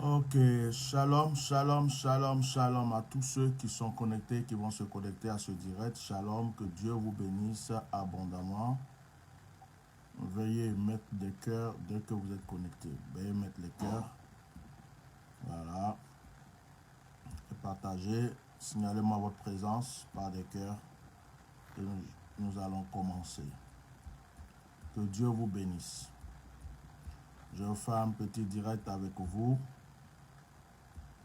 Ok, shalom, shalom, shalom, shalom à tous ceux qui sont connectés, qui vont se connecter à ce direct. Shalom, que Dieu vous bénisse abondamment. Veuillez mettre des cœurs dès que vous êtes connectés. Veuillez mettre les cœurs. Voilà. Et partagez. Signalez-moi votre présence par des cœurs. Et nous allons commencer. Que Dieu vous bénisse. Je vais faire un petit direct avec vous.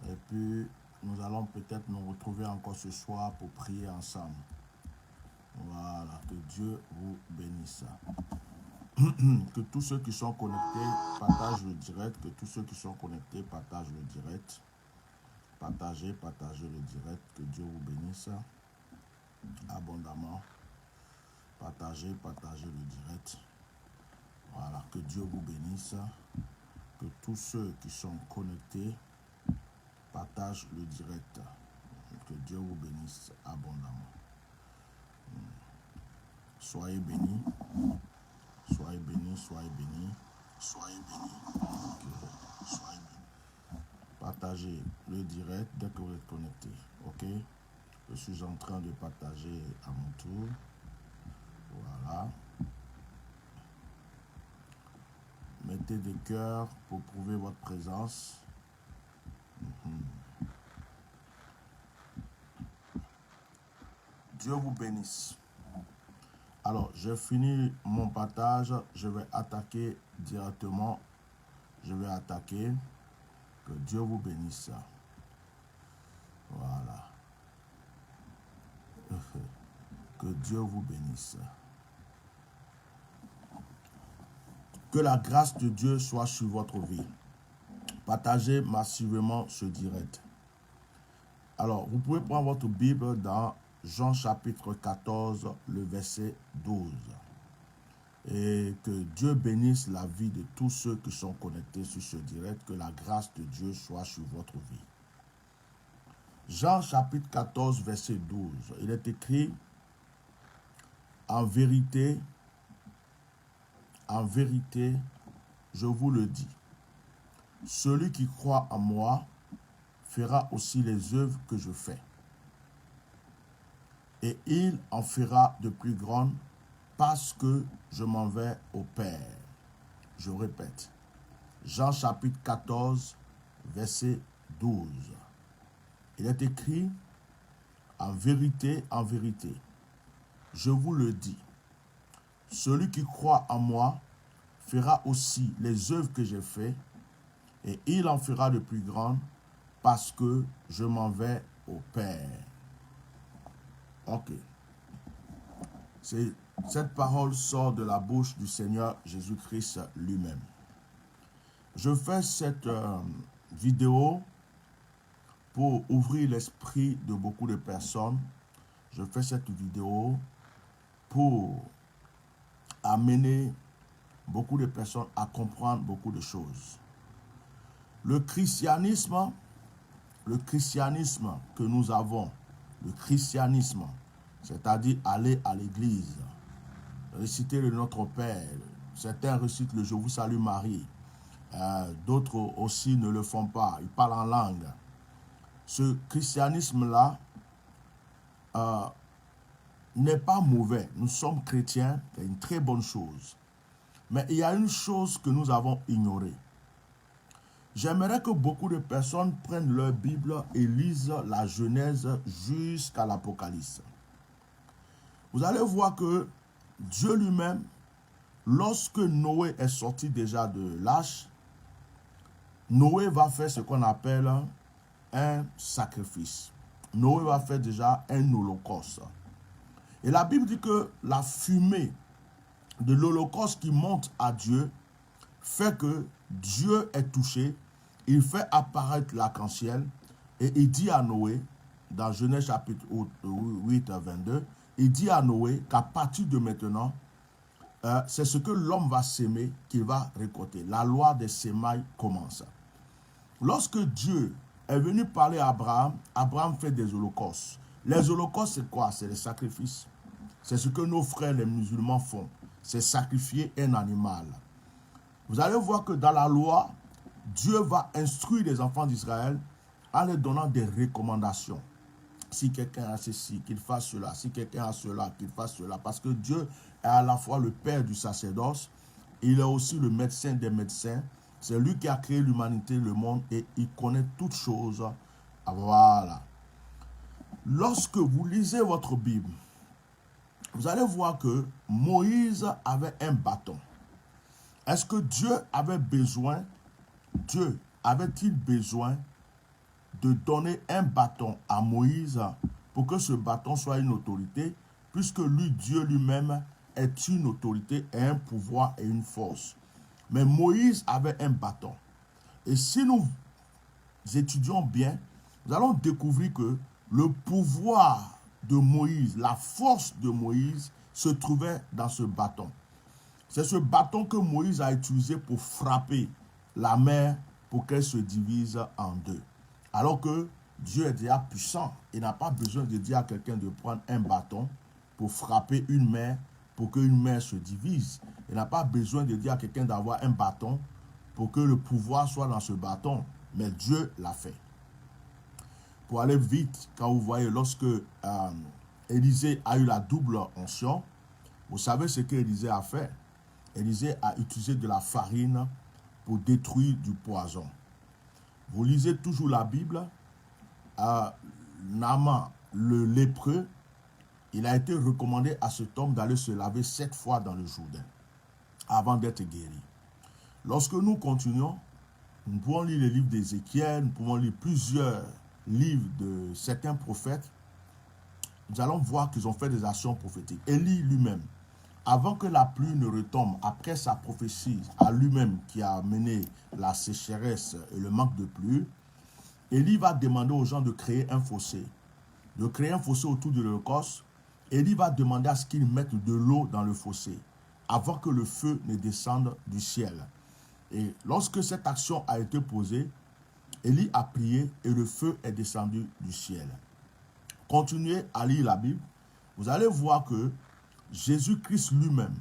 Et puis, nous allons peut-être nous retrouver encore ce soir pour prier ensemble. Voilà, que Dieu vous bénisse. Que tous ceux qui sont connectés partagent le direct. Que tous ceux qui sont connectés partagent le direct. Partagez le direct. Que Dieu vous bénisse abondamment. Partagez le direct. Voilà, que Dieu vous bénisse. Que tous ceux qui sont connectés partagent le direct. Que Dieu vous bénisse abondamment. Soyez bénis. Soyez bénis, soyez bénis. Soyez bénis. Okay. Soyez bénis. Partagez le direct dès que vous êtes connecté. Ok? Je suis en train de partager à mon tour. Voilà. Mettez des cœurs pour prouver votre présence. Dieu vous bénisse. Alors, j'ai fini mon partage. Je vais attaquer directement. Je vais attaquer. Que Dieu vous bénisse. Voilà. Que Dieu vous bénisse. Que la grâce de Dieu soit sur votre vie. Partagez massivement ce direct. Alors, vous pouvez prendre votre Bible dans Jean chapitre 14, le verset 12. Et que Dieu bénisse la vie de tous ceux qui sont connectés sur ce direct. Que la grâce de Dieu soit sur votre vie. Jean chapitre 14, verset 12. Il est écrit, en vérité, je vous le dis, celui qui croit en moi fera aussi les œuvres que je fais. Et il en fera de plus grandes parce que je m'en vais au Père. Je répète, Jean chapitre 14, verset 12. Il est écrit, en vérité, je vous le dis, celui qui croit en moi fera aussi les œuvres que j'ai faites, et il en fera de plus grandes parce que je m'en vais au Père. Ok. Cette parole sort de la bouche du Seigneur Jésus-Christ lui-même. Je fais cette vidéo pour ouvrir l'esprit de beaucoup de personnes. Je fais cette vidéo pour amener beaucoup de personnes à comprendre beaucoup de choses. Le christianisme que nous avons, le christianisme, c'est-à-dire aller à l'église, réciter le Notre Père, certains récitent le Je vous salue Marie, d'autres aussi ne le font pas, ils parlent en langue. Ce christianisme-là n'est pas mauvais. Nous sommes chrétiens, c'est une très bonne chose. Mais il y a une chose que nous avons ignorée. J'aimerais que beaucoup de personnes prennent leur Bible et lisent la Genèse jusqu'à l'Apocalypse. Vous allez voir que Dieu lui-même, lorsque Noé est sorti déjà de l'arche, Noé va faire ce qu'on appelle un sacrifice. Noé va faire déjà un holocauste. Et la Bible dit que la fumée de l'holocauste qui monte à Dieu fait que Dieu est touché. Il fait apparaître l'arc-en-ciel et il dit à Noé, dans Genèse chapitre 8, 22, il dit à Noé qu'à partir de maintenant, c'est ce que l'homme va s'aimer qu'il va récolter. La loi des semailles commence. Lorsque Dieu est venu parler à Abraham, Abraham fait des holocaustes. Les holocaustes, c'est quoi? C'est les sacrifices. C'est ce que nos frères les musulmans font. C'est sacrifier un animal. Vous allez voir que dans la loi, Dieu va instruire les enfants d'Israël en leur donnant des recommandations. Si quelqu'un a ceci, qu'il fasse cela. Si quelqu'un a cela, qu'il fasse cela. Parce que Dieu est à la fois le père du sacerdoce, il est aussi le médecin des médecins. C'est lui qui a créé l'humanité, le monde, et il connaît toutes choses. Voilà. Lorsque vous lisez votre Bible, vous allez voir que Moïse avait un bâton. Est-ce que Dieu avait-il besoin de donner un bâton à Moïse pour que ce bâton soit une autorité, puisque lui, Dieu lui-même, est une autorité et un pouvoir et une force. Mais Moïse avait un bâton. Et si nous étudions bien, nous allons découvrir que le pouvoir de Moïse, la force de Moïse se trouvait dans ce bâton. C'est ce bâton que Moïse a utilisé pour frapper la mer pour qu'elle se divise en deux. Alors que Dieu est déjà puissant. Il n'a pas besoin de dire à quelqu'un de prendre un bâton pour frapper une mer pour qu'une mer se divise. Il n'a pas besoin de dire à quelqu'un d'avoir un bâton pour que le pouvoir soit dans ce bâton. Mais Dieu l'a fait. Pour aller vite, quand vous voyez, lorsque Élisée a eu la double onction, vous savez ce qu'Élisée a fait. Élisée a utilisé de la farine pour détruire du poison. Vous lisez toujours la Bible, Naaman, le lépreux, il a été recommandé à cet homme d'aller se laver 7 fois dans le Jourdain avant d'être guéri. Lorsque nous continuons, nous pouvons lire les livres d'Ézéchiel, nous pouvons lire plusieurs livres de certains prophètes. Nous allons voir qu'ils ont fait des actions prophétiques. Élie lui-même, avant que la pluie ne retombe, après sa prophétie à lui-même qui a amené la sécheresse et le manque de pluie, Élie va demander aux gens de créer un fossé. De créer un fossé autour de l'Holocauste. Élie va demander à ce qu'ils mettent de l'eau dans le fossé avant que le feu ne descende du ciel. Et lorsque cette action a été posée, Élie a prié et le feu est descendu du ciel. Continuez à lire la Bible. Vous allez voir que Jésus-Christ lui-même,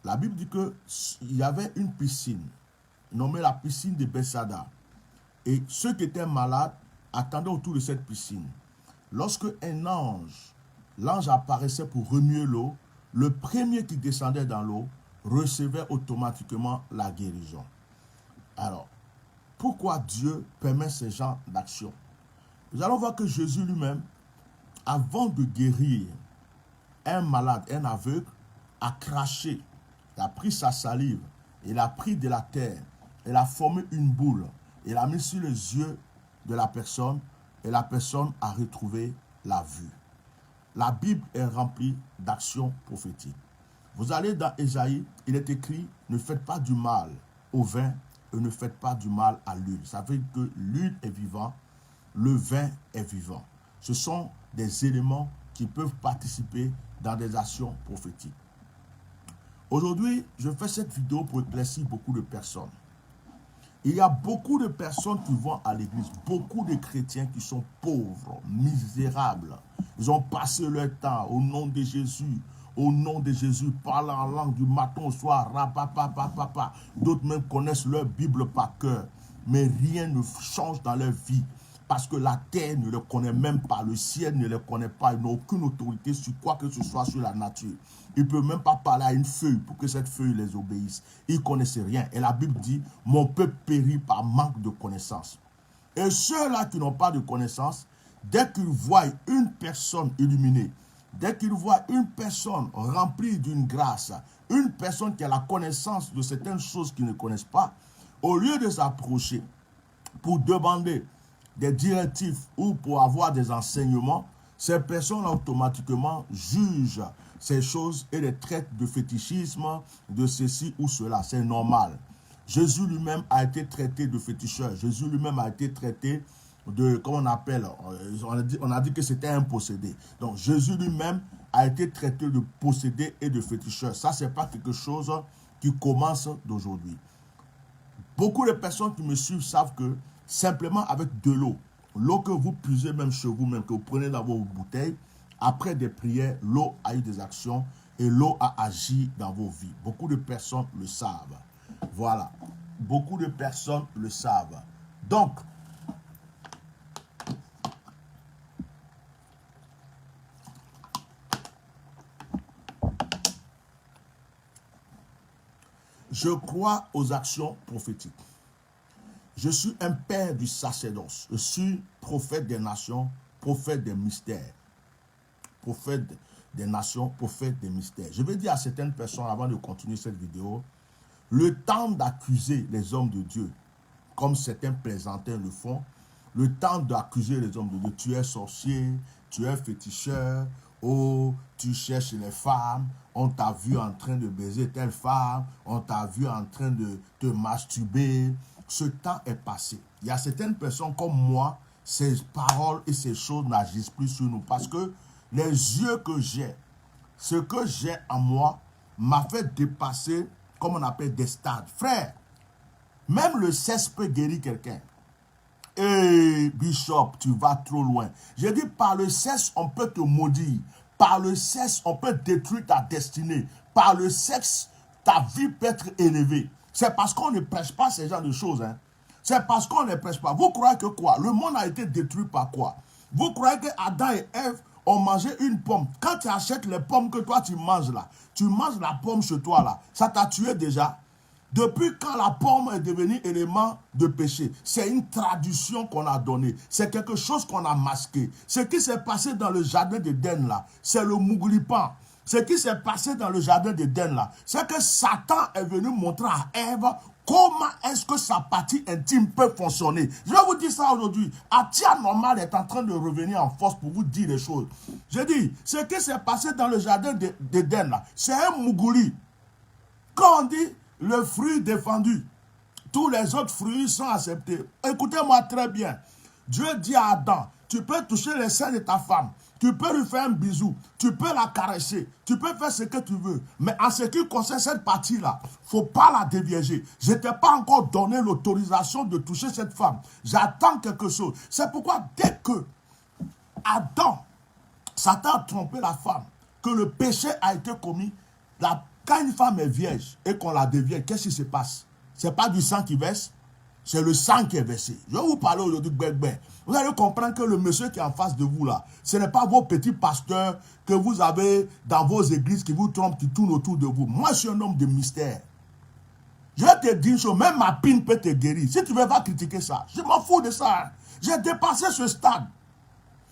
la Bible dit qu'il y avait une piscine, nommée la piscine de Bethsaïda. Et ceux qui étaient malades attendaient autour de cette piscine. Lorsque l'ange apparaissait pour remuer l'eau, le premier qui descendait dans l'eau recevait automatiquement la guérison. Alors, pourquoi Dieu permet ce genre d'action? Nous allons voir que Jésus lui-même, avant de guérir un malade, un aveugle, a craché, il a pris sa salive, il a pris de la terre, il a formé une boule, il a mis sur les yeux de la personne et la personne a retrouvé la vue. La Bible est remplie d'actions prophétiques. Vous allez dans Ésaïe, il est écrit, ne faites pas du mal au vin et ne faites pas du mal à l'huile. Ça veut dire que l'huile est vivante, le vin est vivant. Ce sont des éléments qui peuvent participer dans des actions prophétiques. Aujourd'hui, je fais cette vidéo pour éclaircir beaucoup de personnes. Il y a beaucoup de personnes qui vont à l'église, beaucoup de chrétiens qui sont pauvres, misérables. Ils ont passé leur temps au nom de Jésus, parlant en langue du matin au soir, rapapapapapa. D'autres même connaissent leur Bible par cœur, mais rien ne change dans leur vie. Parce que la terre ne les connaît même pas, le ciel ne les connaît pas, ils n'ont aucune autorité sur quoi que ce soit sur la nature. Ils ne peuvent même pas parler à une feuille pour que cette feuille les obéisse. Ils ne connaissent rien. Et la Bible dit, mon peuple périt par manque de connaissance. Et ceux-là qui n'ont pas de connaissance, dès qu'ils voient une personne illuminée, dès qu'ils voient une personne remplie d'une grâce, une personne qui a la connaissance de certaines choses qu'ils ne connaissent pas, au lieu de s'approcher pour demander des directives ou pour avoir des enseignements, ces personnes automatiquement jugent ces choses et les traitent de fétichisme, de ceci ou cela. C'est normal. Jésus lui-même a été traité de féticheur. Jésus lui-même a été traité de, comment on appelle, on a dit que c'était un possédé. Donc Jésus lui-même a été traité de possédé et de féticheur. Ça, ce n'est pas quelque chose qui commence d'aujourd'hui. Beaucoup de personnes qui me suivent savent que simplement avec de l'eau que vous puisez même chez vous, même que vous prenez dans vos bouteilles, après des prières, l'eau a eu des actions et l'eau a agi dans vos vies. Beaucoup de personnes le savent. Voilà. beaucoup de personnes le savent. Donc, je crois aux actions prophétiques. Je suis un père du sacerdoce. Je suis prophète des nations, prophète des mystères. Prophète des nations, prophète des mystères. Je vais dire à certaines personnes, avant de continuer cette vidéo, le temps d'accuser les hommes de Dieu, comme certains plaisantins le font, le temps d'accuser les hommes de Dieu, tu es sorcier, tu es féticheur, oh, tu cherches les femmes, on t'a vu en train de baiser telle femme, on t'a vu en train de te masturber. Ce temps est passé. Il y a certaines personnes comme moi, ces paroles et ces choses n'agissent plus sur nous parce que les yeux que j'ai, ce que j'ai en moi, m'a fait dépasser, comme on appelle, des stades. Frère, même le sexe peut guérir quelqu'un. Eh, Bishop, tu vas trop loin. J'ai dit, par le sexe, on peut te maudire. Par le sexe, on peut détruire ta destinée. Par le sexe, ta vie peut être élevée. C'est parce qu'on ne prêche pas ces genres de choses. Hein. C'est parce qu'on ne prêche pas. Vous croyez que quoi? Le monde a été détruit par quoi? Vous croyez que Adam et Ève ont mangé une pomme? Quand tu achètes les pommes que toi tu manges là, tu manges la pomme chez toi là, ça t'a tué déjà? Depuis quand la pomme est devenue élément de péché? C'est une tradition qu'on a donnée. C'est quelque chose qu'on a masqué. Ce qui s'est passé dans le jardin d'Éden là, c'est le mouglipan. Ce qui s'est passé dans le jardin d'Éden là, c'est que Satan est venu montrer à Ève comment est-ce que sa partie intime peut fonctionner. Je vais vous dire ça aujourd'hui. Atia Normal est en train de revenir en force pour vous dire les choses. Je dis, ce qui s'est passé dans le jardin d'Éden là, c'est un mougouli. Quand on dit le fruit défendu, tous les autres fruits sont acceptés. Écoutez-moi très bien. Dieu dit à Adam, tu peux toucher les seins de ta femme, tu peux lui faire un bisou, tu peux la caresser, tu peux faire ce que tu veux. Mais en ce qui concerne cette partie-là, il ne faut pas la dévierger. Je ne t'ai pas encore donné l'autorisation de toucher cette femme. J'attends quelque chose. C'est pourquoi dès que Adam, Satan a trompé la femme, que le péché a été commis, quand une femme est vierge et qu'on la dévierge, qu'est-ce qui se passe? Ce n'est pas du sang qui verse, c'est le sang qui est versé. Je vais vous parler aujourd'hui, vous allez comprendre que le monsieur qui est en face de vous là, ce n'est pas vos petits pasteurs que vous avez dans vos églises qui vous trompent, qui tournent autour de vous. Moi, je suis un homme de mystère. Je vais te dire une chose, même ma pine peut te guérir. Si tu ne veux pas critiquer ça, je m'en fous de ça. Hein. J'ai dépassé ce stade.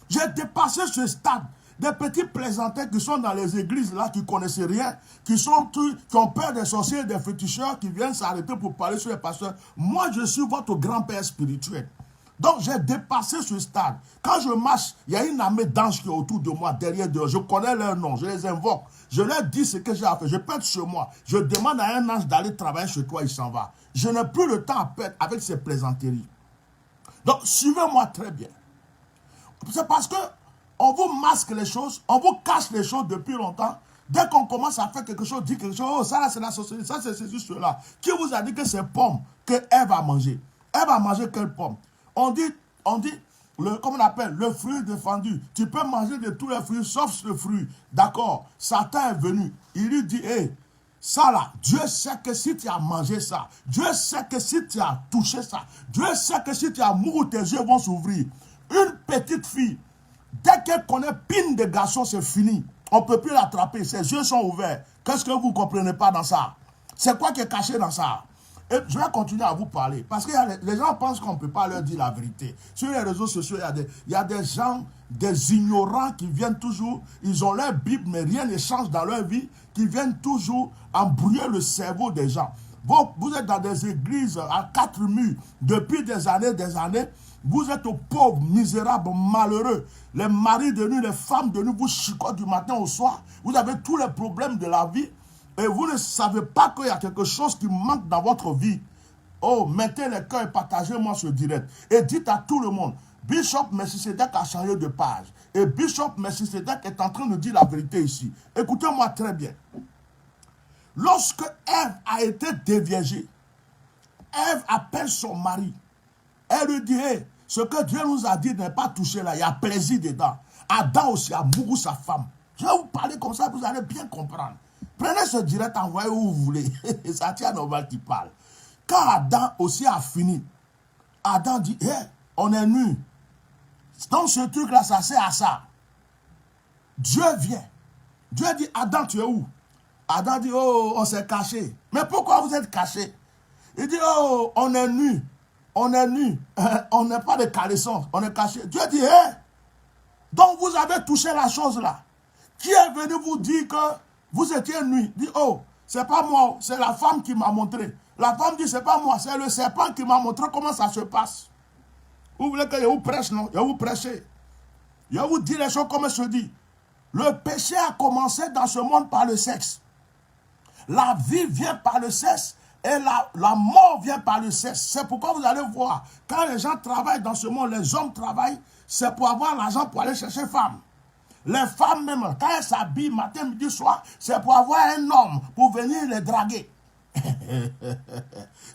J'ai dépassé ce stade. Des petits plaisantins qui sont dans les églises là, qui ne connaissent rien, qui ont peur des sorciers et des féticheurs, qui viennent s'arrêter pour parler sur les pasteurs. Moi, je suis votre grand-père spirituel. Donc, j'ai dépassé ce stade. Quand je marche, il y a une armée d'anges qui est autour de moi, derrière d'eux. Je connais leurs noms, je les invoque. Je leur dis ce que j'ai à faire. Je peux être chez moi. Je demande à un ange d'aller travailler chez toi, il s'en va. Je n'ai plus le temps à perdre avec ces plaisanteries. Donc, suivez-moi très bien. C'est parce que on vous masque les choses, on vous cache les choses depuis longtemps. Dès qu'on commence à faire quelque chose, dit quelque chose, oh, ça là c'est la sorcellerie, ça c'est ceci, cela. Qui vous a dit que c'est pomme que Ève a mangé? Ève a mangé quelle pomme? On dit, comment on appelle, le fruit défendu. Tu peux manger de tous les fruits, sauf ce fruit. D'accord, Satan est venu, il lui dit, hé, ça là, Dieu sait que si tu as mangé ça, Dieu sait que si tu as touché ça, Dieu sait que si tu as mouru, tes yeux vont s'ouvrir. Une petite fille, dès qu'elle connaît pine de garçon, c'est fini. On ne peut plus l'attraper. Ses yeux sont ouverts. Qu'est-ce que vous ne comprenez pas dans ça? C'est quoi qui est caché dans ça? Et je vais continuer à vous parler. Parce que les gens pensent qu'on ne peut pas leur dire la vérité. Sur les réseaux sociaux, il y a des gens, des ignorants qui viennent toujours. Ils ont leur Bible, mais rien ne change dans leur vie. Qui viennent toujours embrouiller le cerveau des gens. Vous êtes dans des églises à 4 murs depuis des années. Vous êtes pauvres, misérables, malheureux. Les maris de nuit, les femmes de nuit vous chicotent du matin au soir. Vous avez tous les problèmes de la vie. Et vous ne savez pas qu'il y a quelque chose qui manque dans votre vie. Oh, mettez les cœurs et partagez-moi ce direct. Et dites à tout le monde, Bishop Melchisedec a changé de page. Et Bishop Melchisedec est en train de dire la vérité ici. Écoutez-moi très bien. Lorsque Ève a été déviergée, Ève appelle son mari. Elle lui dit, hey, ce que Dieu nous a dit n'est pas touché là, il y a plaisir dedans. Adam aussi a mouru sa femme. Je vais vous parler comme ça, vous allez bien comprendre. Prenez ce direct, envoyez où vous voulez. C'est Atia Normal qui parle. Quand Adam aussi a fini, Adam dit, hé, on est nus. Donc ce truc-là, ça sert à ça. Dieu vient. Dieu dit, Adam, tu es où? Adam dit, oh, on s'est caché. Mais pourquoi vous êtes caché? Il dit, oh, on est nus. On est nus. On n'est pas de caleçons. On est caché. Dieu dit, hé, donc vous avez touché la chose là. Qui est venu vous dire que vous étiez nus? Dit, oh, c'est pas moi, c'est la femme qui m'a montré. La femme dit, c'est pas moi, c'est le serpent qui m'a montré comment ça se passe. Vous voulez que je vous prêche, non? Je vous prêcher. Je vous dis les choses comme elles se disent. Le péché a commencé dans ce monde par le sexe. La vie vient par le sexe et la mort vient par le sexe. C'est pourquoi vous allez voir, quand les gens travaillent dans ce monde, les hommes travaillent, c'est pour avoir l'argent pour aller chercher femmes. Les femmes même, quand elles s'habillent matin, midi, soir, c'est pour avoir un homme pour venir les draguer.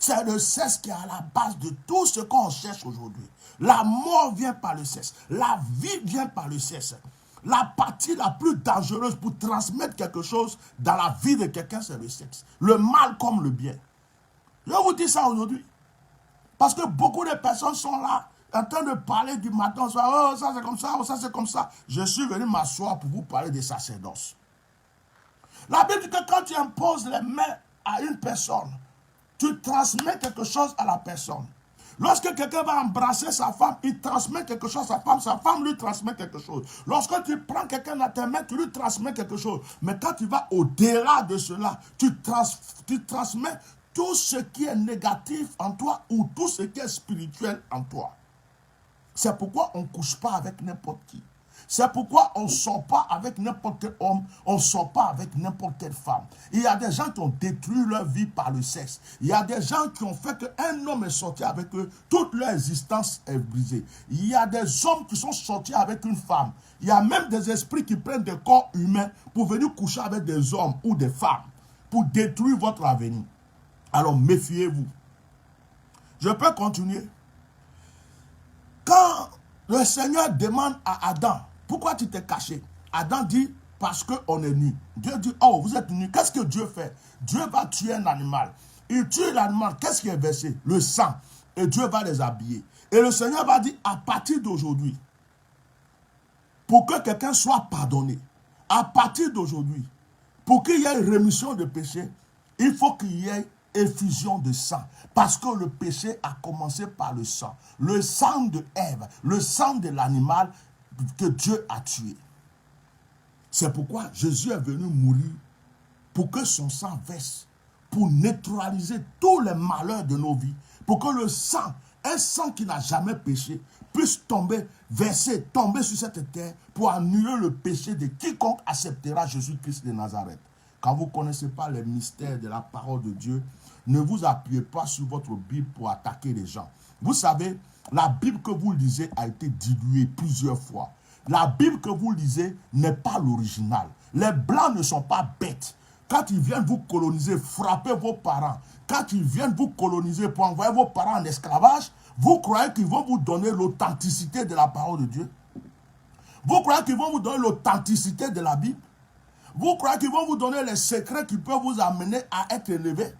C'est le sexe qui est à la base de tout ce qu'on cherche aujourd'hui. La mort vient par le sexe. La vie vient par le sexe. La partie la plus dangereuse pour transmettre quelque chose dans la vie de quelqu'un, c'est le sexe. Le mal comme le bien. Je vous dis ça aujourd'hui. Parce que beaucoup de personnes sont là, en train de parler du matin, oh, ça c'est comme ça, oh, ça c'est comme ça. Je suis venu m'asseoir pour vous parler des sacerdoces. La Bible dit que quand tu imposes les mains à une personne, tu transmets quelque chose à la personne. Lorsque quelqu'un va embrasser sa femme, il transmet quelque chose à sa femme lui transmet quelque chose. Lorsque tu prends quelqu'un dans tes mains, tu lui transmets quelque chose. Mais quand tu vas au-delà de cela, tu transmets tout ce qui est négatif en toi ou tout ce qui est spirituel en toi. C'est pourquoi on ne couche pas avec n'importe qui. C'est pourquoi on ne sort pas avec n'importe quel homme, on ne sort pas avec n'importe quelle femme. Il y a des gens qui ont détruit leur vie par le sexe. Il y a des gens qui ont fait qu'un homme est sorti avec eux, toute leur existence est brisée. Il y a des hommes qui sont sortis avec une femme. Il y a même des esprits qui prennent des corps humains pour venir coucher avec des hommes ou des femmes, pour détruire votre avenir. Alors méfiez-vous. Je peux continuer. Quand le Seigneur demande à Adam, pourquoi tu t'es caché? Adam dit, parce qu'on est nu. Dieu dit, oh, vous êtes nu. Qu'est-ce que Dieu fait? Dieu va tuer un animal. Il tue l'animal. Qu'est-ce qui est versé? Le sang. Et Dieu va les habiller. Et le Seigneur va dire, à partir d'aujourd'hui, pour que quelqu'un soit pardonné, à partir d'aujourd'hui, pour qu'il y ait une rémission de péché, il faut qu'il y ait effusion de sang. Parce que le péché a commencé par le sang. Le sang de Ève, le sang de l'animal que Dieu a tué. C'est pourquoi Jésus est venu mourir pour que son sang verse, pour neutraliser tous les malheurs de nos vies, pour que le sang, un sang qui n'a jamais péché, puisse tomber, verser, tomber sur cette terre pour annuler le péché de quiconque acceptera Jésus-Christ de Nazareth. Quand vous ne connaissez pas les mystères de la parole de Dieu, ne vous appuyez pas sur votre Bible pour attaquer les gens. Vous savez, la Bible que vous lisez a été diluée plusieurs fois. La Bible que vous lisez n'est pas l'original. Les Blancs ne sont pas bêtes. Quand ils viennent vous coloniser, frapper vos parents, quand ils viennent vous coloniser pour envoyer vos parents en esclavage, vous croyez qu'ils vont vous donner l'authenticité de la parole de Dieu? Vous croyez qu'ils vont vous donner l'authenticité de la Bible? Vous croyez qu'ils vont vous donner les secrets qui peuvent vous amener à être élevé?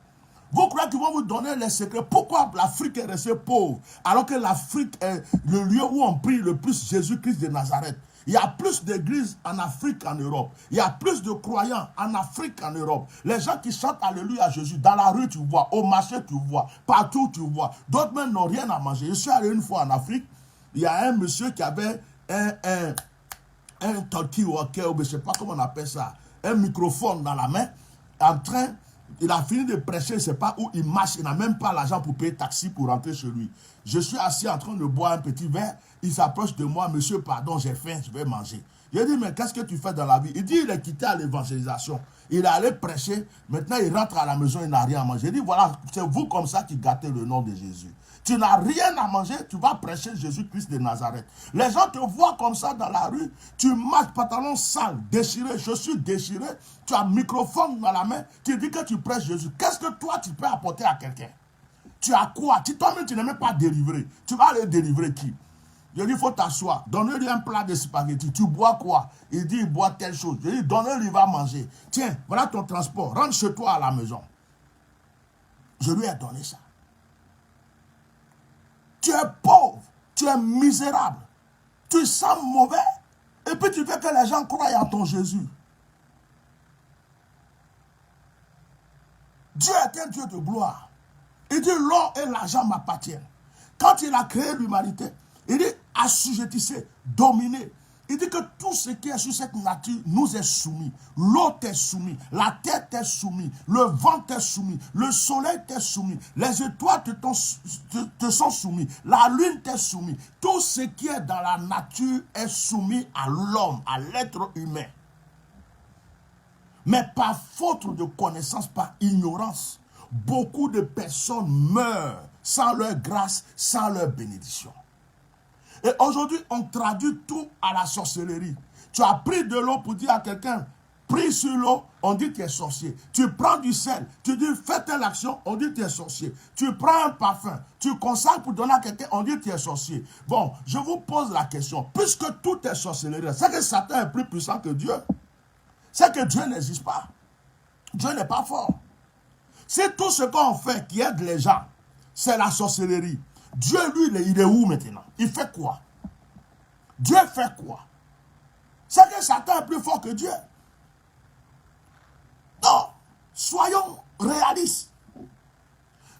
Vous croyez qu'ils vont vous donner les secrets? Pourquoi l'Afrique est restée pauvre alors que l'Afrique est le lieu où on prie le plus Jésus-Christ de Nazareth? Il y a plus d'églises en Afrique qu'en Europe. Il y a plus de croyants en Afrique qu'en Europe. Les gens qui chantent Alléluia à Jésus, dans la rue tu vois, au marché tu vois, partout tu vois. D'autres même n'ont rien à manger. Je suis allé une fois en Afrique, il y a un monsieur qui avait un talkie-walkie, je ne sais pas comment on appelle ça, un microphone dans la main, en train, il a fini de prêcher, je ne sais pas où il marche, il n'a même pas l'argent pour payer taxi pour rentrer chez lui. Je suis assis en train de boire un petit verre, il s'approche de moi, monsieur, pardon, j'ai faim, je vais manger. Je dis, mais qu'est-ce que tu fais dans la vie? Il dit, il est quitté à l'évangélisation. Il est allé prêcher, maintenant il rentre à la maison, il n'a rien à manger. Je dis, voilà, c'est vous comme ça qui gâtez le nom de Jésus. Tu n'as rien à manger, tu vas prêcher Jésus-Christ de Nazareth. Les gens te voient comme ça dans la rue, tu marches pantalon sale, déchiré, chaussures déchirées, tu as un microphone dans la main, tu dis que tu prêches Jésus. Qu'est-ce que toi tu peux apporter à quelqu'un? Tu as quoi? Toi-même tu n'es même pas délivré. Tu vas aller délivrer qui? Je dis, il faut t'asseoir. Donne-lui un plat de spaghettis. Tu bois quoi? Il dit, il boit telle chose. Je dis, donne-lui, il va manger. Tiens, voilà ton transport. Rentre chez toi à la maison. Je lui ai donné ça. tu es misérable, tu sens mauvais, et puis tu veux que les gens croient en ton Jésus. Dieu est un Dieu de gloire. Il dit l'or et l'argent m'appartiennent. Quand il a créé l'humanité, il dit assujettissez, dominez. Il dit que tout ce qui est sur cette nature nous est soumis. L'eau t'est soumise, la terre t'est soumise, le vent t'est soumis, le soleil t'est soumis, les étoiles te sont soumises, la lune t'est soumise. Tout ce qui est dans la nature est soumis à l'homme, à l'être humain. Mais par faute de connaissance, par ignorance, beaucoup de personnes meurent sans leur grâce, sans leur bénédiction. Et aujourd'hui, on traduit tout à la sorcellerie. Tu as pris de l'eau pour dire à quelqu'un, prie sur l'eau, on dit que tu es sorcier. Tu prends du sel, tu dis fais telle action, on dit que tu es sorcier. Tu prends un parfum, tu consacres pour donner à quelqu'un, on dit que tu es sorcier. Bon, je vous pose la question, puisque tout est sorcellerie, c'est que Satan est plus puissant que Dieu. C'est que Dieu n'existe pas. Dieu n'est pas fort. C'est tout ce qu'on fait qui aide les gens, c'est la sorcellerie. Dieu, lui, il est où maintenant? Il fait quoi? Dieu fait quoi? C'est que Satan est plus fort que Dieu. Non, soyons réalistes.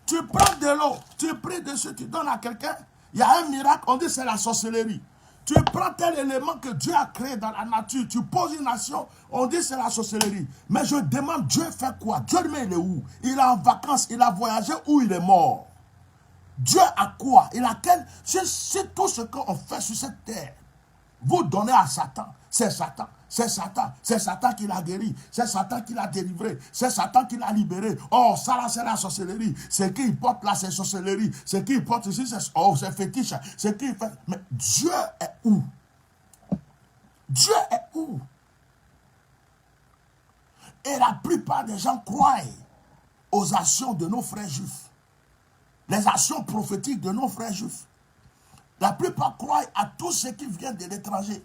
Tu prends de l'eau, tu pries dessus, tu donnes à quelqu'un, il y a un miracle, on dit c'est la sorcellerie. Tu prends tel élément que Dieu a créé dans la nature, tu poses une action, on dit c'est la sorcellerie. Mais je demande, Dieu fait quoi? Dieu lui, il est où? Il est en vacances, il a voyagé ou il est mort? Dieu a quoi? Il a quel? C'est tout ce qu'on fait sur cette terre. Vous donnez à Satan. C'est Satan. C'est Satan. C'est Satan qui l'a guéri. C'est Satan qui l'a délivré. C'est Satan qui l'a libéré. Oh, ça là, c'est la sorcellerie. C'est qui il porte là, c'est sorcellerie. C'est qui il porte ici, c'est fétiche. C'est qui il fait. Mais Dieu est où? Dieu est où? Et la plupart des gens croient aux actions de nos frères juifs. Les actions prophétiques de nos frères juifs. La plupart croient à tout ce qui vient de l'étranger.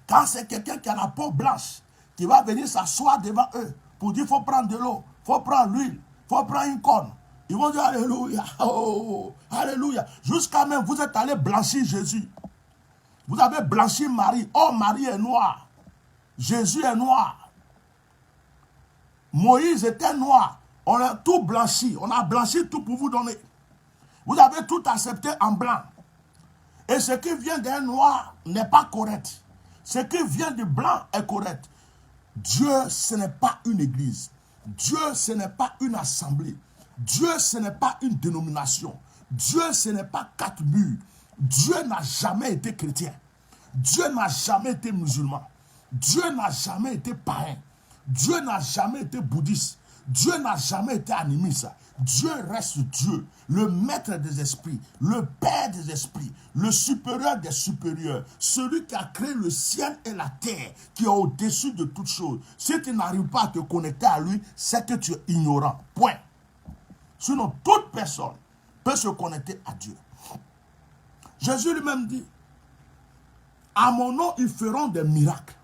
Quand c'est quelqu'un qui a la peau blanche, qui va venir s'asseoir devant eux, pour dire, il faut prendre de l'eau, il faut prendre l'huile, il faut prendre une corne. Ils vont dire, alléluia, oh, alléluia. Jusqu'à même, vous êtes allé blanchir Jésus. Vous avez blanchi Marie. Oh, Marie est noire. Jésus est noir. Moïse était noir. On a tout blanchi. On a blanchi tout pour vous donner. Vous avez tout accepté en blanc. Et ce qui vient d'un noir n'est pas correct. Ce qui vient du blanc est correct. Dieu, ce n'est pas une église. Dieu, ce n'est pas une assemblée. Dieu, ce n'est pas une dénomination. Dieu, ce n'est pas 4 murs. Dieu n'a jamais été chrétien. Dieu n'a jamais été musulman. Dieu n'a jamais été païen. Dieu n'a jamais été bouddhiste. Dieu n'a jamais été animiste. Dieu reste Dieu, le maître des esprits, le père des esprits, le supérieur des supérieurs, celui qui a créé le ciel et la terre, qui est au-dessus de toutes choses. Si tu n'arrives pas à te connecter à lui, c'est que tu es ignorant. Point. Sinon, toute personne peut se connecter à Dieu. Jésus lui-même dit, à mon nom, ils feront des miracles.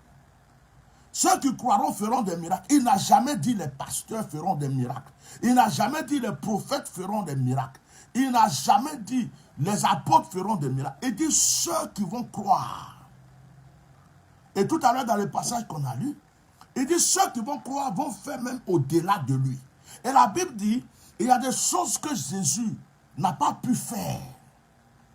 Ceux qui croiront feront des miracles. Il n'a jamais dit les pasteurs feront des miracles. Il n'a jamais dit les prophètes feront des miracles. Il n'a jamais dit les apôtres feront des miracles. Il dit ceux qui vont croire. Et tout à l'heure dans le passage qu'on a lu, il dit ceux qui vont croire vont faire même au-delà de lui. Et la Bible dit, il y a des choses que Jésus n'a pas pu faire,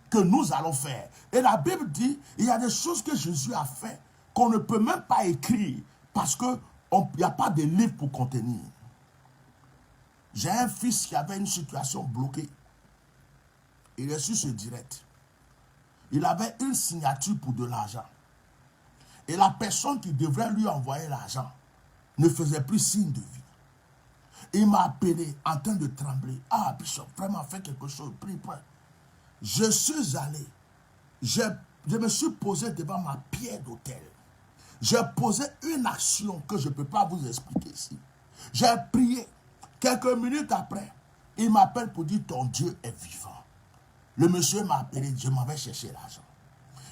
que nous allons faire. Et la Bible dit, il y a des choses que Jésus a fait qu'on ne peut même pas écrire parce qu'il n'y a pas de livre pour contenir. J'ai un fils qui avait une situation bloquée. Il est sur ce direct. Il avait une signature pour de l'argent. Et la personne qui devrait lui envoyer l'argent ne faisait plus signe de vie. Il m'a appelé en train de trembler. Ah, Bishop, vraiment fait quelque chose. Prie. Je suis allé. Je me suis posé devant ma pierre d'autel. J'ai posé une action que je ne peux pas vous expliquer ici. J'ai prié. Quelques minutes après, il m'appelle pour dire ton Dieu est vivant. Le monsieur m'a appelé, je m'avais cherché l'argent.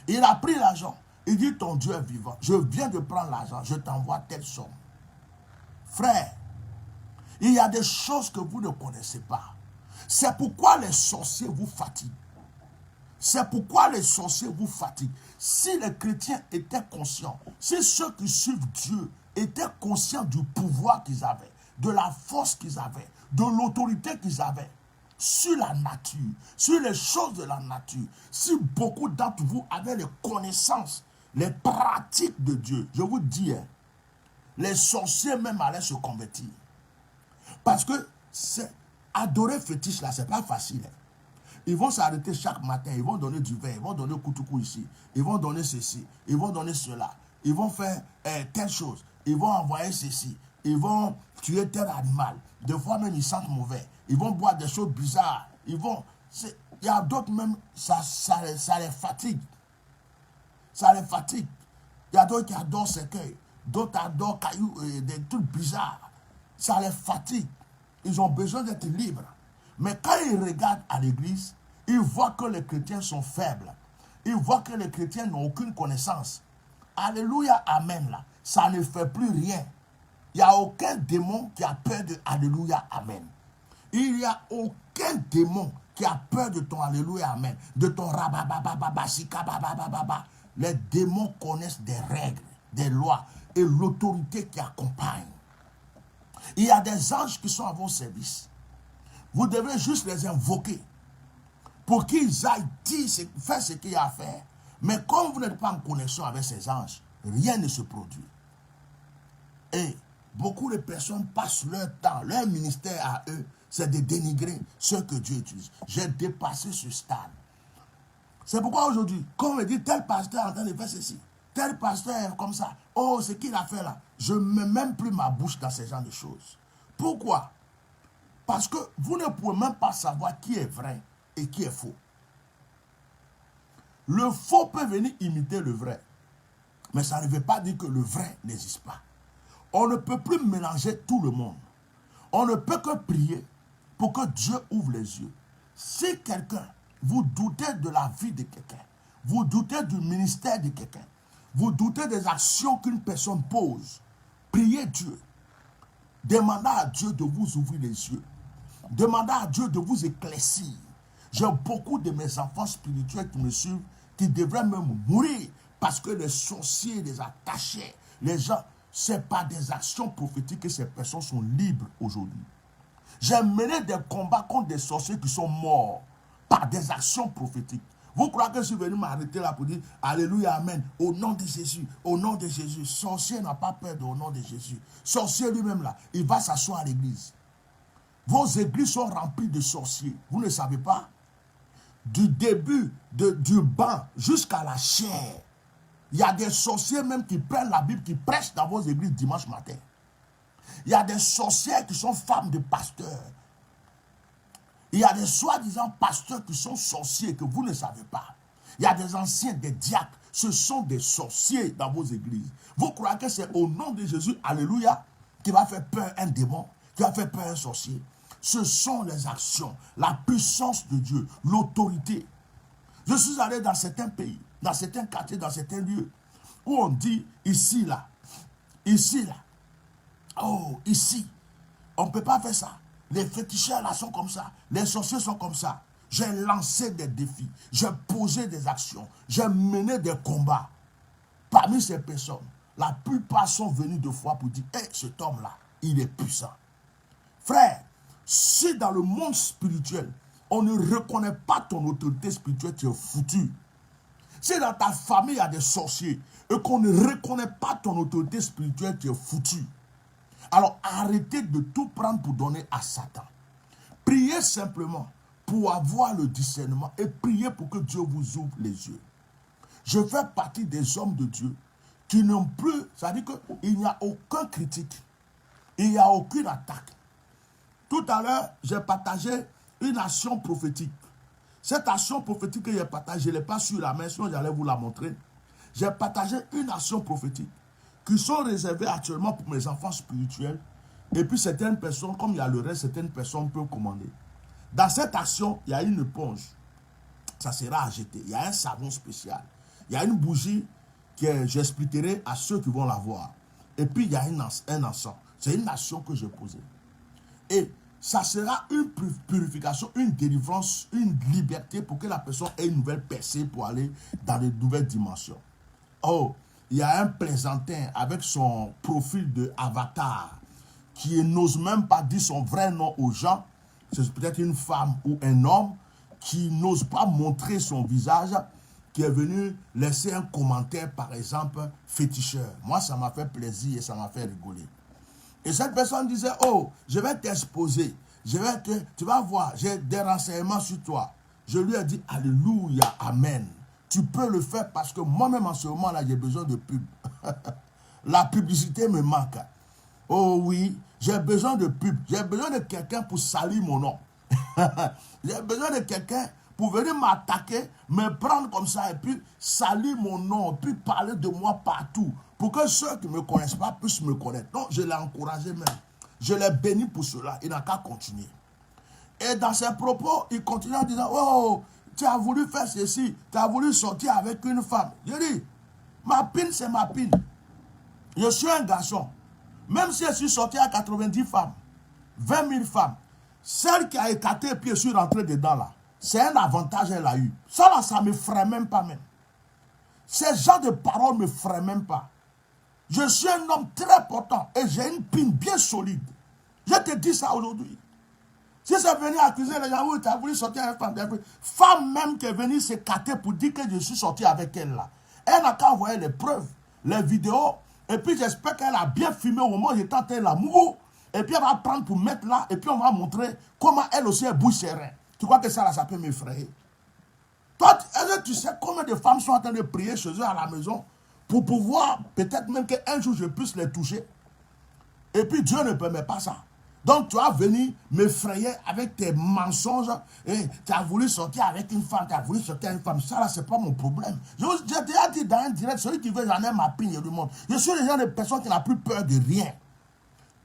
Il a pris l'argent. Il dit ton Dieu est vivant. Je viens de prendre l'argent, je t'envoie telle somme. Frère, il y a des choses que vous ne connaissez pas. C'est pourquoi les sorciers vous fatiguent. C'est pourquoi les sorciers vous fatiguent. Si les chrétiens étaient conscients, si ceux qui suivent Dieu étaient conscients du pouvoir qu'ils avaient, de la force qu'ils avaient, de l'autorité qu'ils avaient, sur la nature, sur les choses de la nature, si beaucoup d'entre vous avaient les connaissances, les pratiques de Dieu, je vous dis, les sorciers même allaient se convertir. Parce que adorer fétiche là, c'est pas facile. Ils vont s'arrêter chaque matin, ils vont donner du vin, ils vont donner koutoukou ici, ils vont donner ceci, ils vont donner cela, ils vont faire telle chose, ils vont envoyer ceci, ils vont tuer tel animal. Des fois même ils sentent mauvais, ils vont boire des choses bizarres, il y a d'autres même, ça les fatigue. Ça les fatigue. Il y a d'autres qui adorent cercueil, d'autres adorent cailloux, des trucs bizarres. Ça les fatigue. Ils ont besoin d'être libres. Mais quand ils regardent à l'église, ils voient que les chrétiens sont faibles. Ils voient que les chrétiens n'ont aucune connaissance. Alléluia, amen là. Ça ne fait plus rien. Il n'y a aucun démon qui a peur de Alléluia, amen. Il n'y a aucun démon qui a peur de ton Alléluia, amen. De ton rababababa, sikababababa. Les démons connaissent des règles, des lois et l'autorité qui accompagne. Il y a des anges qui sont à vos services. Vous devez juste les invoquer pour qu'ils aillent faire ce qu'il y a à faire. Mais comme vous n'êtes pas en connexion avec ces anges, rien ne se produit. Et beaucoup de personnes passent leur temps, leur ministère à eux, c'est de dénigrer ce que Dieu utilise. J'ai dépassé ce stade. C'est pourquoi aujourd'hui, quand on me dit tel pasteur est en train de faire ceci, tel pasteur est comme ça, oh, ce qu'il a fait là, je ne mets même plus ma bouche dans ce genre de choses. Pourquoi? Parce que vous ne pouvez même pas savoir qui est vrai et qui est faux. Le faux peut venir imiter le vrai. Mais ça ne veut pas dire que le vrai n'existe pas. On ne peut plus mélanger tout le monde. On ne peut que prier pour que Dieu ouvre les yeux. Si quelqu'un, vous doutez de la vie de quelqu'un, vous doutez du ministère de quelqu'un, vous doutez des actions qu'une personne pose, priez Dieu. Demandez à Dieu de vous ouvrir les yeux. Demandez à Dieu de vous éclaircir. J'ai beaucoup de mes enfants spirituels qui me suivent, qui devraient même mourir parce que les sorciers les attachaient. Les gens, c'est pas des actions prophétiques que ces personnes sont libres aujourd'hui. J'ai mené des combats contre des sorciers qui sont morts par des actions prophétiques. Vous croyez que je suis venu m'arrêter là pour dire Alléluia, Amen, au nom de Jésus, au nom de Jésus. Sorcier n'a pas peur au nom de Jésus. Sorcier lui-même là, il va s'asseoir à l'église. Vos églises sont remplies de sorciers. Vous ne savez pas? Du début du banc jusqu'à la chair. Il y a des sorciers même qui prennent la Bible, qui prêchent dans vos églises dimanche matin. Il y a des sorcières qui sont femmes de pasteurs. Il y a des soi-disant pasteurs qui sont sorciers que vous ne savez pas. Il y a des anciens, des diacres. Ce sont des sorciers dans vos églises. Vous croyez que c'est au nom de Jésus, alléluia, qui va faire peur un démon, qui va faire peur un sorcier? Ce sont les actions, la puissance de Dieu, l'autorité. Je suis allé dans certains pays, dans certains quartiers, dans certains lieux, où on dit ici, là, oh, ici, on ne peut pas faire ça. Les féticheurs là sont comme ça, les sorciers sont comme ça. J'ai lancé des défis, j'ai posé des actions, j'ai mené des combats. Parmi ces personnes, la plupart sont venus de foi pour dire, hé, cet homme-là, il est puissant. Frère, si dans le monde spirituel, on ne reconnaît pas ton autorité spirituelle, tu es foutu. Si dans ta famille, il y a des sorciers et qu'on ne reconnaît pas ton autorité spirituelle, tu es foutu. Alors arrêtez de tout prendre pour donner à Satan. Priez simplement pour avoir le discernement et priez pour que Dieu vous ouvre les yeux. Je fais partie des hommes de Dieu qui n'ont plus, c'est-à-dire qu'il n'y a aucun critique, il n'y a aucune attaque. Tout à l'heure, j'ai partagé une action prophétique. Cette action prophétique que j'ai partagée, je ne l'ai pas sur la main, sinon j'allais vous la montrer. J'ai partagé une action prophétique qui sont réservées actuellement pour mes enfants spirituels. Et puis certaines personnes, comme il y a le reste, certaines personnes peuvent commander. Dans cette action, il y a une éponge. Ça sera à jeter. Il y a un savon spécial. Il y a une bougie que j'expliquerai à ceux qui vont la voir. Et puis il y a un encens. C'est une action que j'ai posée. Et ça sera une purification, une délivrance, une liberté pour que la personne ait une nouvelle percée pour aller dans de nouvelles dimensions. Oh, il y a un plaisantin avec son profil de avatar qui n'ose même pas dire son vrai nom aux gens. C'est peut-être une femme ou un homme qui n'ose pas montrer son visage, qui est venu laisser un commentaire, par exemple, féticheur. Moi, ça m'a fait plaisir et ça m'a fait rigoler. Et cette personne disait, oh, je vais t'exposer, tu vas voir, j'ai des renseignements sur toi. Je lui ai dit, alléluia, amen. Tu peux le faire parce que moi-même en ce moment-là, j'ai besoin de pub. La publicité me manque. Oh oui, j'ai besoin de pub. J'ai besoin de quelqu'un pour salir mon nom. J'ai besoin de quelqu'un pour venir m'attaquer, me prendre comme ça et puis salir mon nom, puis parler de moi partout. Pour que ceux qui ne me connaissent pas puissent me connaître. Donc, je l'ai encouragé même. Je l'ai béni pour cela. Il n'a qu'à continuer. Et dans ses propos, il continue en disant, oh, tu as voulu faire ceci, tu as voulu sortir avec une femme. Je dis, ma pine, c'est ma pine. Je suis un garçon. Même si je suis sorti à 90 femmes, 20 000 femmes, celle qui a écarté et puis je suis rentré dedans là, c'est un avantage qu'elle a eu. Ça là, ça ne me ferait même pas même. Ces genres de paroles ne me feraient même pas. Je suis un homme très portant et j'ai une pine bien solide. Je te dis ça aujourd'hui. Si c'est venu accuser les gens, oui, tu as voulu sortir avec une femme. Femme même qui est venue s'écarter pour dire que je suis sorti avec elle là. Elle n'a qu'à envoyer les preuves, les vidéos. Et puis j'espère qu'elle a bien filmé au moment où j'étais en train de la mourir. Et puis elle va prendre pour mettre là. Et puis on va montrer comment elle aussi elle bouge ses reins. Tu crois que ça là, ça peut m'effrayer? Toi, tu sais combien de femmes sont en train de prier chez eux à la maison pour pouvoir, peut-être même qu'un jour je puisse les toucher. Et puis Dieu ne permet pas ça. Donc tu vas venir m'effrayer avec tes mensonges. Et tu as voulu sortir avec une femme, tu as voulu sortir avec une femme. Ça là, c'est pas mon problème. J'ai déjà dit dans un direct, celui qui veut, j'en ai ma pine du monde. Je suis le genre de personne qui n'a plus peur de rien.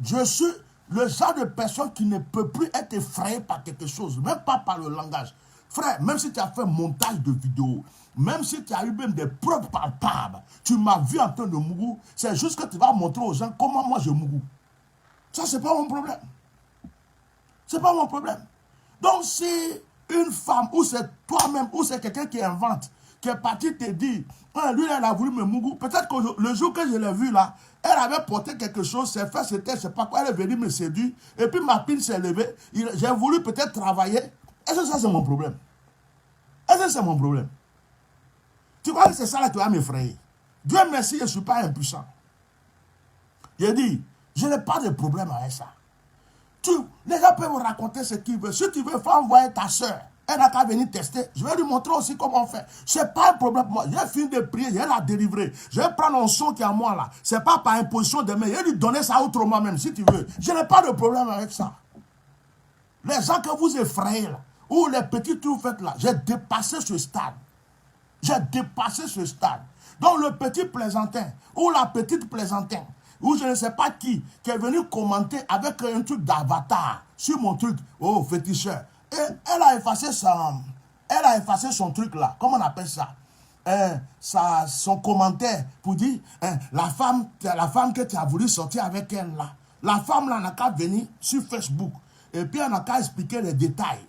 Je suis le genre de personne qui ne peut plus être effrayé par quelque chose, même pas par le langage. Frère, même si tu as fait un montage de vidéo, même si tu as eu même des preuves palpables, tu m'as vu en train de mourir, c'est juste que tu vas montrer aux gens comment moi je mourir. Ça, c'est pas mon problème. C'est pas mon problème. Donc, si une femme, ou c'est toi-même, ou c'est quelqu'un qui invente, qui est parti te dire, ah, lui, elle a voulu me mourir, peut-être que le jour que je l'ai vu là, elle avait porté quelque chose, ses fesses c'était, je sais pas quoi, elle est venue me séduire, et puis ma pile s'est levée, j'ai voulu peut-être travailler. Est-ce que ça, c'est mon problème? Est-ce que c'est mon problème? Tu crois que c'est ça là qui va m'effrayer? Dieu merci, je ne suis pas impuissant. J'ai dit, je n'ai pas de problème avec ça. Les gens peuvent me raconter ce qu'ils veulent. Si tu veux, faut envoyer ta soeur. Elle n'a qu'à venir tester. Je vais lui montrer aussi comment on fait. Ce n'est pas un problème pour moi. J'ai fini de prier, je vais la délivrer. Je vais prendre un son qui est à moi là. Ce n'est pas par imposition de main. Je vais lui donner ça autrement même, si tu veux. Je n'ai pas de problème avec ça. Les gens que vous effrayez là, ou les petits trucs faites là, j'ai dépassé ce stade. J'ai dépassé ce stade. Donc le petit plaisantin, ou la petite plaisantin, ou je ne sais pas qui est venu commenter avec un truc d'avatar sur mon truc, oh, féticheur. Et elle a effacé son truc là, comment on appelle ça? Son commentaire pour dire, la femme que tu as voulu sortir avec elle là, la femme là n'a qu'à venir sur Facebook, et puis elle n'a qu'à expliquer les détails.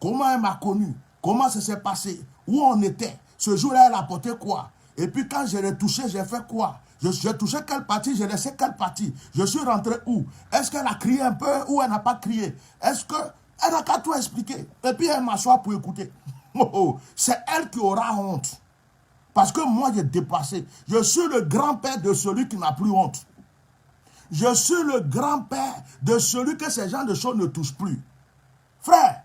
Comment elle m'a connu, comment ça s'est passé, où on était, ce jour-là elle a porté quoi, et puis quand je l'ai touché, j'ai fait quoi? J'ai touché quelle partie, j'ai laissé quelle partie, je suis rentré où? Est-ce qu'elle a crié un peu ou elle n'a pas crié? Est-ce qu'elle n'a qu'à tout expliquer? Et puis elle m'assoit pour écouter. C'est elle qui aura honte. Parce que moi j'ai dépassé. Je suis le grand-père de celui qui n'a plus honte. Je suis le grand-père de celui que ces gens de choses ne touchent plus. Frère,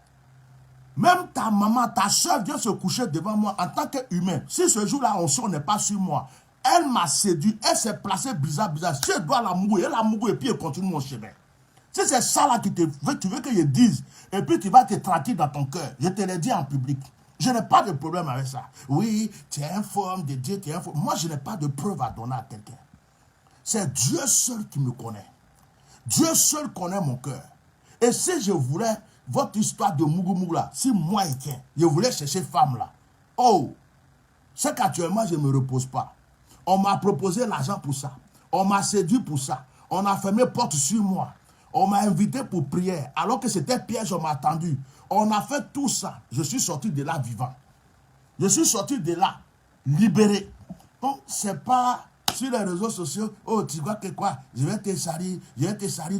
même ta maman, ta soeur vient se coucher devant moi en tant qu'humain. Si ce jour-là, on n'est pas sur moi, elle m'a séduit, elle s'est placée bizarre. Si je dois la mourir, elle la mourir et puis elle continue mon chemin. Si c'est ça là qui te veut, tu veux que je dise, et puis tu vas te tranquille dans ton cœur, je te l'ai dit en public. Je n'ai pas de problème avec ça. Oui, tu es informe de Dieu, tu es informe. Moi, je n'ai pas de preuve à donner à quelqu'un. C'est Dieu seul qui me connaît. Dieu seul connaît mon cœur. Et si je voulais, votre histoire de Mougou là, si moi et tiens, je voulais chercher femme là, oh, c'est qu'actuellement, je ne me repose pas. On m'a proposé l'argent pour ça. On m'a séduit pour ça. On a fermé porte sur moi. On m'a invité pour prière, alors que c'était piège, on m'a attendu. On a fait tout ça. Je suis sorti de là vivant. Je suis sorti de là libéré. Donc, c'est pas sur les réseaux sociaux, oh, tu vois que quoi, je vais te salir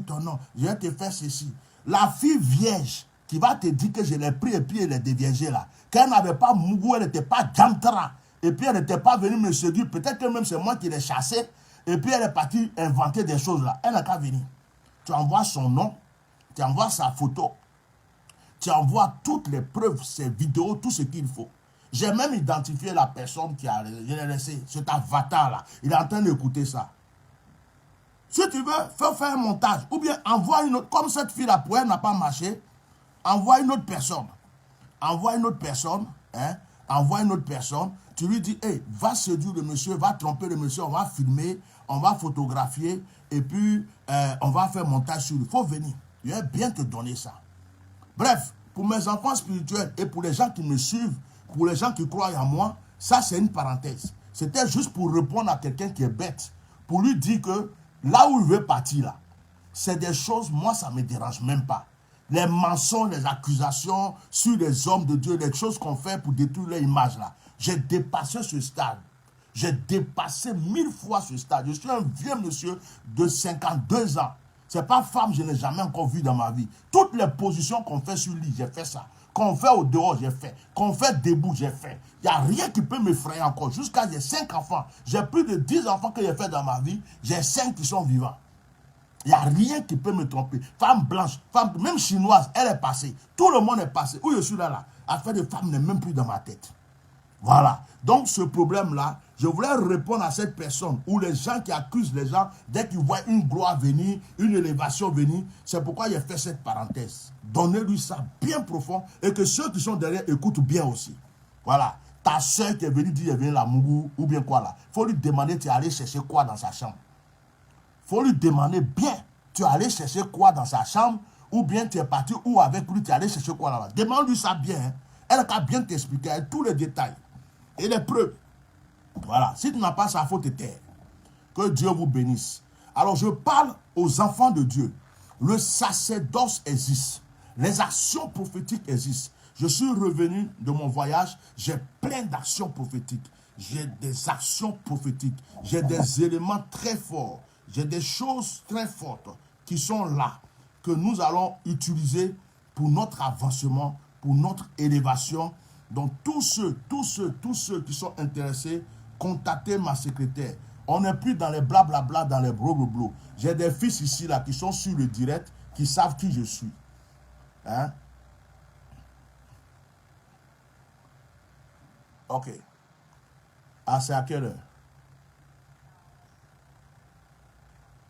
ton nom, je vais te faire ceci. La fille vierge qui va te dire que je l'ai pris et puis elle est déviergée là, qu'elle n'avait pas mougou, elle n'était pas jantra, et puis elle n'était pas venue me séduire, peut-être que même c'est moi qui l'ai chassée, et puis elle est partie inventer des choses là. Elle n'a qu'à venir. Tu envoies son nom, tu envoies sa photo, tu envoies toutes les preuves, ses vidéos, tout ce qu'il faut. J'ai même identifié la personne qui a laissé cet avatar-là. Il est en train d'écouter ça. Si tu veux, fais faire un montage. Ou bien envoie une autre. Comme cette fille-là, pour elle n'a pas marché, envoie une autre personne. Envoie une autre personne. Hein? Envoie une autre personne. Tu lui dis, hey, va séduire le monsieur, va tromper le monsieur, on va filmer, on va photographier, et puis on va faire montage sur lui. Il faut venir. Je vais bien te donner ça. Bref, pour mes enfants spirituels et pour les gens qui me suivent, pour les gens qui croient en moi, ça c'est une parenthèse. C'était juste pour répondre à quelqu'un qui est bête, pour lui dire que là où il veut partir là, c'est des choses, moi ça ne me dérange même pas. Les mensonges, les accusations sur les hommes de Dieu, les choses qu'on fait pour détruire leur image là. J'ai dépassé ce stade. J'ai dépassé 1000 fois ce stade. Je suis un vieux monsieur de 52 ans. C'est pas femme, je n'ai jamais encore vu dans ma vie. Toutes les positions qu'on fait sur lit, j'ai fait ça. Qu'on fait au dehors, j'ai fait. Qu'on fait debout, j'ai fait. Il n'y a rien qui peut m'effrayer encore. Jusqu'à j'ai 5 enfants. J'ai plus de 10 enfants que j'ai fait dans ma vie. J'ai 5 qui sont vivants. Il n'y a rien qui peut me tromper. Femme blanche, femme, même chinoise, elle est passée. Tout le monde est passé. Où je suis là, affaire de femme n'est même plus dans ma tête. Voilà. Donc, ce problème-là, je voulais répondre à cette personne ou les gens qui accusent les gens dès qu'ils voient une gloire venir, une élévation venir. C'est pourquoi j'ai fait cette parenthèse. Donnez-lui ça bien profond et que ceux qui sont derrière écoutent bien aussi. Voilà. Ta soeur qui est venue dire, elle vient la mougou ou bien quoi là. Il faut lui demander, tu es allé chercher quoi dans sa chambre. Il faut lui demander bien, tu es allé chercher quoi dans sa chambre ou bien tu es parti ou avec lui, tu es allé chercher quoi là-bas. Demande-lui ça bien. Hein. Elle va bien t'expliquer avec tous les détails. Et les preuves. Voilà. Si tu n'as pas ça, il faut te taire. Que Dieu vous bénisse. Alors, je parle aux enfants de Dieu. Le sacerdoce existe. Les actions prophétiques existent. Je suis revenu de mon voyage. J'ai plein d'actions prophétiques. J'ai des actions prophétiques. J'ai des éléments très forts. J'ai des choses très fortes qui sont là, que nous allons utiliser pour notre avancement, pour notre élévation. Donc, tous ceux qui sont intéressés, contactez ma secrétaire. On n'est plus dans les blablabla, dans les blablabla. J'ai des fils ici, là, qui sont sur le direct, qui savent qui je suis. Hein? Ok. Ah, c'est à quelle heure?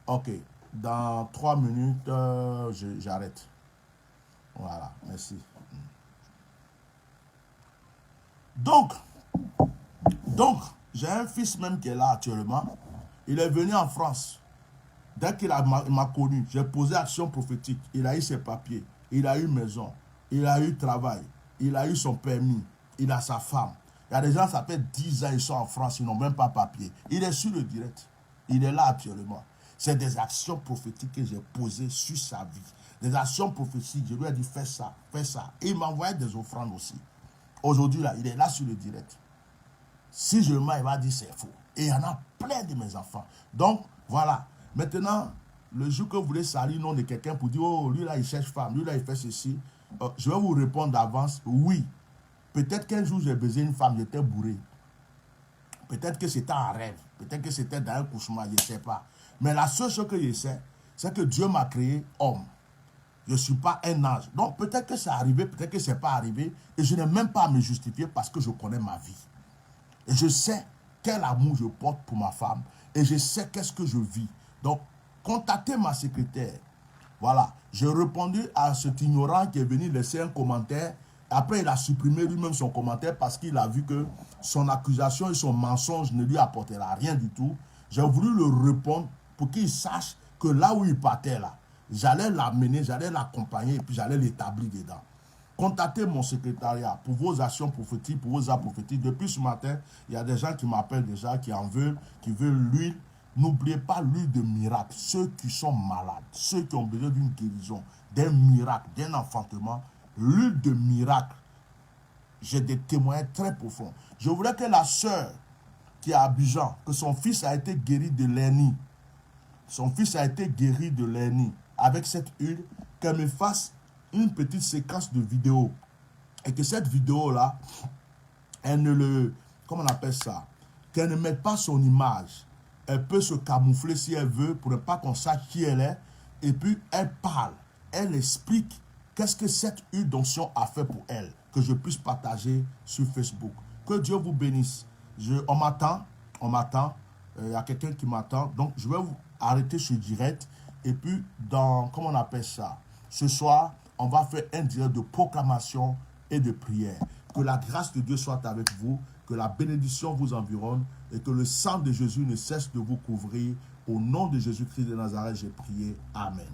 Ok. Dans 3 minutes, j'arrête. Voilà, merci. Donc, j'ai un fils même qui est là actuellement. Il est venu en France. Dès qu'il m'a connu, j'ai posé action prophétique. Il a eu ses papiers. Il a eu maison. Il a eu travail. Il a eu son permis. Il a sa femme. Il y a des gens, ça fait 10 ans, ils sont en France, ils n'ont même pas papier. Il est sur le direct. Il est là actuellement. C'est des actions prophétiques que j'ai posées sur sa vie. Des actions prophétiques. Je lui ai dit, fais ça, fais ça. Et il m'a envoyé des offrandes aussi. Aujourd'hui, là, il est là sur le direct. Si je mens, il va dire c'est faux. Et il y en a plein de mes enfants. Donc, voilà. Maintenant, le jour que vous voulez salir le nom de quelqu'un pour dire, oh, lui là, il cherche femme, lui là, il fait ceci, je vais vous répondre d'avance, oui. Peut-être qu'un jour, j'ai baisé une femme, j'étais bourré. Peut-être que c'était un rêve. Peut-être que c'était dans un cauchemar, je ne sais pas. Mais la seule chose que je sais, c'est que Dieu m'a créé homme. Je ne suis pas un ange. Donc, peut-être que c'est arrivé, peut-être que ce n'est pas arrivé. Et je n'ai même pas à me justifier parce que je connais ma vie. Et je sais quel amour je porte pour ma femme. Et je sais qu'est-ce que je vis. Donc, contactez ma secrétaire. Voilà. J'ai répondu à cet ignorant qui est venu laisser un commentaire. Après, il a supprimé lui-même son commentaire parce qu'il a vu que son accusation et son mensonge ne lui apportera rien du tout. J'ai voulu le répondre pour qu'il sache que là où il partait, là, j'allais l'amener, j'allais l'accompagner et puis j'allais l'établir dedans. Contactez mon secrétariat pour vos actions prophétiques, pour vos actes prophétiques. Depuis ce matin, il y a des gens qui m'appellent déjà, qui en veulent, qui veulent l'huile, N'oubliez pas l'huile de miracle. Ceux qui sont malades, ceux qui ont besoin d'une guérison, d'un miracle, d'un enfantement, l'huile de miracle. J'ai des témoignages très profonds. Je voudrais que la sœur qui est à Abidjan, que son fils a été guéri de l'hernie, son fils a été guéri de l'hernie avec cette huile, qu'elle me fasse une petite séquence de vidéo. Et que cette vidéo-là, elle ne le... Comment on appelle ça? Qu'elle ne mette pas son image. Elle peut se camoufler si elle veut pour ne pas qu'on sache qui elle est. Et puis, elle parle. Elle explique qu'est-ce que cette huile d'onction a fait pour elle. Que je puisse partager sur Facebook. Que Dieu vous bénisse. On m'attend. Il y a quelqu'un qui m'attend. Donc, je vais vous arrêter ce direct. Et puis, comment on appelle ça? Ce soir, on va faire un direct de proclamation et de prière. Que la grâce de Dieu soit avec vous, que la bénédiction vous environne et que le sang de Jésus ne cesse de vous couvrir. Au nom de Jésus-Christ de Nazareth, j'ai prié. Amen.